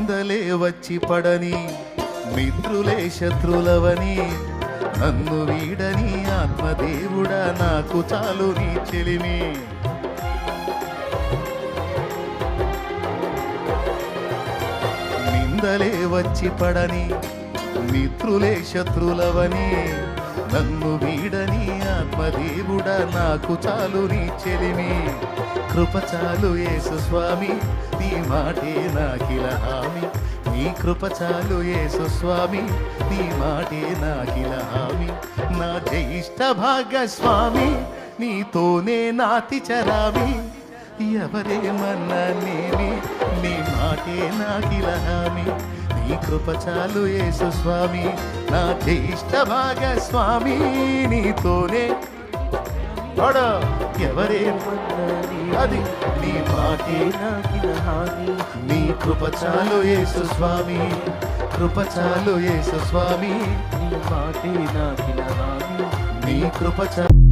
నిందలే వచ్చి పడని మిత్రులే శత్రులవని నన్ను వీడని ఆత్మదేవుడా నాకు చాలు నీ చెలిమి. నిందలే వచ్చి పడని మిత్రులే శత్రులవని నన్ను వీడని ఆత్మదేవుడా నాకు చాలు నీ చెలిమి. కృప చాలు యేసు స్వామి నీ మాటే నాకిల హామీ. నీ కృప చాలు యేసు స్వామి నీ మాటే నాకిల హామీ. నా జ్యేష్ఠ భాగస్వామి నీతోనే నాతి చరామి. ఎవరేమన్నానేమి నీ మాటే నాకిల హామీ. నీ కృప చాలు యేసు స్వామి నా జ్యేష్ఠ భాగస్వామి నీతోనే అది నీ మాటే నాకిల హామీ. నీ కృప చాలు యేసు స్వామి కృప చాలు యేసు స్వామి నీ మాటే నాకిల హామీ. నీ కృప చాలు